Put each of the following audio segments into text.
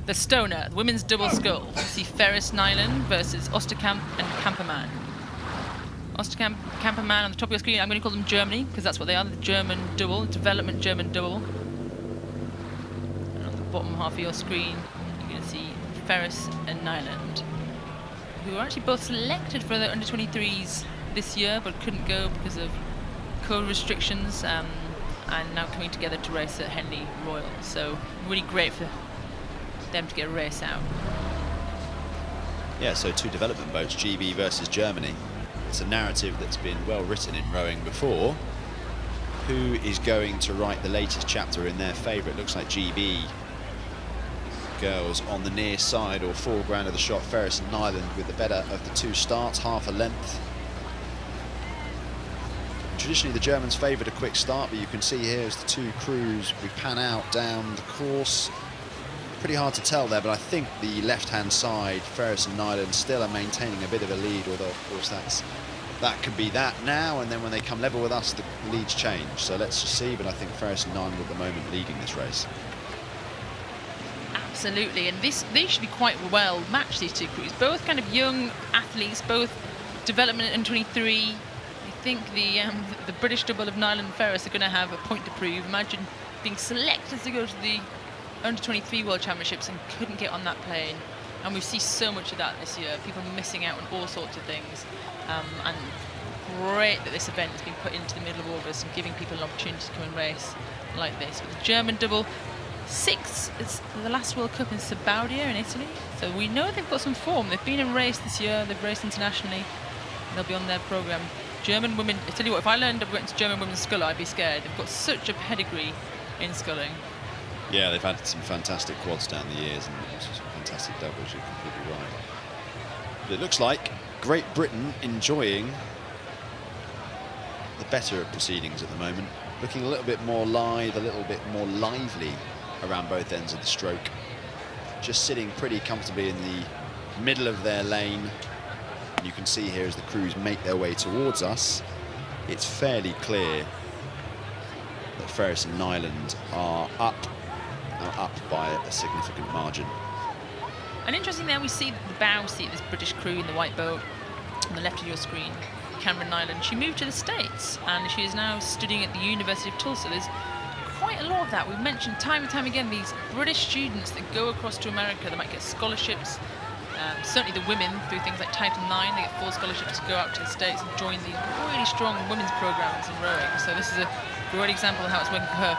the Stonor, the women's double scull. You see Ferris Nyland versus Osterkamp and Kampmann. Osterkamp, Kampmann on the top of your screen. I'm going to call them Germany because that's what they are, the German double, development German double. And on the bottom half of your screen, you're going to see Ferris and Nyland, who were actually both selected for the under-23s this year, but couldn't go because of COVID restrictions, and now coming together to race at Henley Royal. So really great for them to get a race out. Yeah, so 2 development boats, GB versus Germany. It's a narrative that's been well written in rowing before. Who is going to write the latest chapter in their favour? It looks like GB girls on the near side or foreground of the shot. Ferris and Nyland with the better of the 2 starts, half a length. Traditionally the Germans favoured a quick start, but you can see here as the 2 crews we pan out down the course. Pretty hard to tell there, but I think the left-hand side, Ferris and Nyland still are maintaining a bit of a lead, although of course that could be that now, and then when they come level with us, the leads change. So let's just see, but I think Ferris and Nyland at the moment leading this race. Absolutely, and they should be quite well matched, these 2 crews. Both kind of young athletes, both development and 23. I think the British double of Nyland and Ferris are going to have a point to prove. Imagine being selected to go to the under-23 World Championships and couldn't get on that plane. And we see so much of that this year, people missing out on all sorts of things. And great that this event has been put into the middle of August and giving people an opportunity to come and race like this. But the German double, 6, it's the last World Cup in Sabaudia in Italy. So we know they've got some form. They've been in race this year, they've raced internationally, they'll be on their programme. German women, I tell you what, if I learned up went to German women's sculler, I'd be scared. They've got such a pedigree in sculling. Yeah, they've had some fantastic quads down the years and also some fantastic doubles, you're completely right. But it looks like Great Britain enjoying the better of proceedings at the moment. Looking a little bit more lithe, a little bit more lively around both ends of the stroke. Just sitting pretty comfortably in the middle of their lane. And you can see here as the crews make their way towards us, it's fairly clear that Ferris and Nyland are up by a significant margin. And interesting there, we see the bow seat of this British crew in the white boat on the left of your screen, Cameron Nyland. She moved to the States and she is now studying at the University of Tulsa. There's quite a lot of that. We've mentioned time and time again these British students that go across to America, they might get scholarships. Certainly the women, through things like Title 9, they get full scholarships to go out to the States and join these really strong women's programs in rowing. So this is a great example of how it's working for her.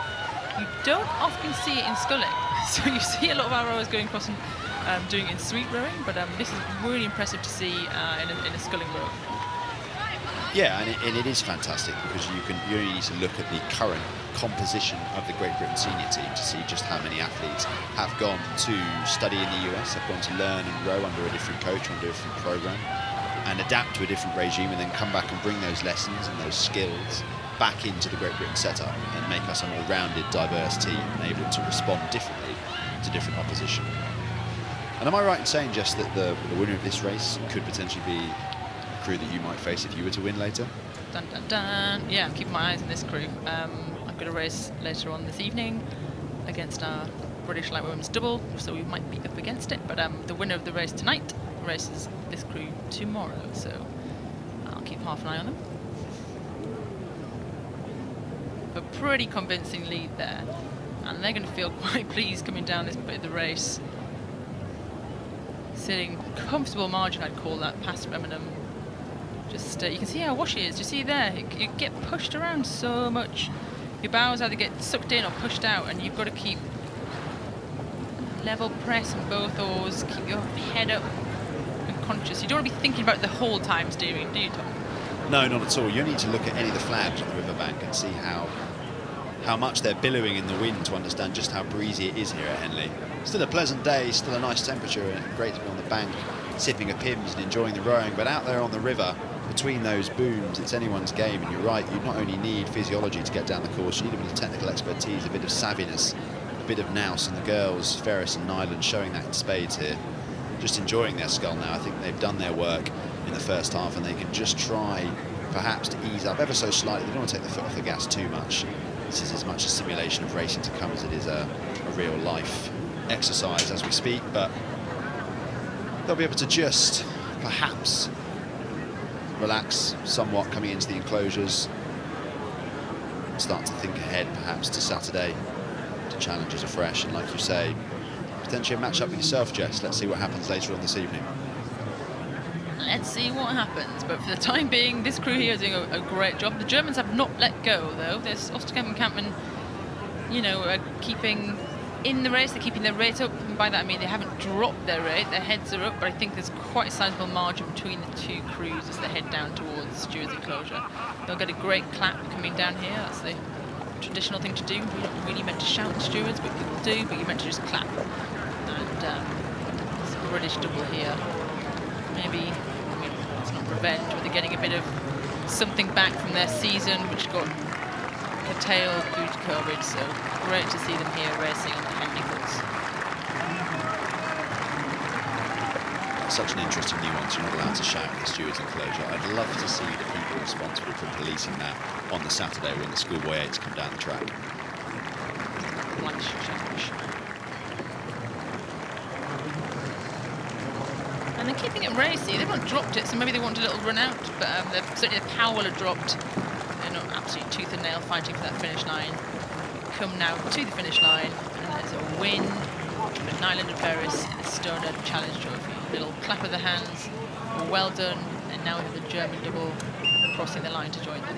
You don't often see it in sculling. So you see a lot of our rowers going across and doing it in sweep rowing, but this is really impressive to see in a sculling row. Yeah, and it is fantastic because you only need to look at the current composition of the Great Britain senior team to see just how many athletes have gone to study in the US, have gone to learn and row under a different coach, under a different program, and adapt to a different regime, and then come back and bring those lessons and those skills back into the Great Britain setup and make us a more rounded, diverse team and able to respond differently to different opposition. And am I right in saying, Jess, that the winner of this race could potentially be a crew that you might face if you were to win later? Dun, dun, dun. Yeah, I'm keeping my eyes on this crew. I've got a race later on this evening against our British light women's double, so we might be up against it. But the winner of the race tonight races this crew tomorrow, so I'll keep half an eye on them. A pretty convincing lead there, and they're going to feel quite pleased coming down this bit of the race. Sitting comfortable margin, I'd call that, past Remington. Just you can see how washy it is. You see there, you get pushed around so much. Your bows either get sucked in or pushed out, and you've got to keep level press on both oars, keep your head up and conscious. You don't want to be thinking about the whole time steering, do you, Tom? No, not at all. You need to look at any of the flags on the riverbank and see how much they're billowing in the wind to understand just how breezy it is here at Henley. Still a pleasant day, still a nice temperature, and great to be on the bank, sipping a Pimm's and enjoying the rowing. But out there on the river, between those booms, it's anyone's game. And you're right, you not only need physiology to get down the course, you need a bit of technical expertise, a bit of savviness, a bit of nous. And the girls, Ferris and Nyland, showing that in spades here. Just enjoying their scull now. I think they've done their work in the first half, and they can just try perhaps to ease up ever so slightly. They don't want to take the foot off the gas too much. This is as much a simulation of racing to come as it is a real life exercise as we speak, but they'll be able to just perhaps relax somewhat coming into the enclosures, start to think ahead perhaps to Saturday, to challenges afresh, and like you say, potentially a match up with yourself, Jess. Let's see what happens later on this evening. Let's see what happens, but for the time being, this crew here is doing a great job. The Germans have not let go, though. There's Osterkamp and Kampmann, you know, are keeping in the race. They're keeping their rate up, and by that I mean they haven't dropped their rate. Their heads are up, but I think there's quite a sizable margin between the two crews as they head down towards Stewards enclosure. They'll get a great clap coming down here. That's the traditional thing to do. You're not really meant to shout at stewards, but people do, but you're meant to just clap. And it's a British double here. Maybe, I mean, it's not revenge, but they're getting a bit of something back from their season, which got curtailed due to COVID, so great to see them here racing on the Henley course. Such an interesting nuance. You're not allowed to shout at the stewards enclosure. I'd love to see the people responsible for policing that on the Saturday when the schoolboy 8s come down the track. And they're keeping it racy. They've not dropped it, so maybe they want a little run out, but certainly the power will have dropped. They're not absolutely tooth and nail fighting for that finish line. We come now to the finish line, and there's a win for Nyland and Ferris in the Stonor Challenge Trophy. Little clap of the hands, well done, and now we have the German double crossing the line to join them.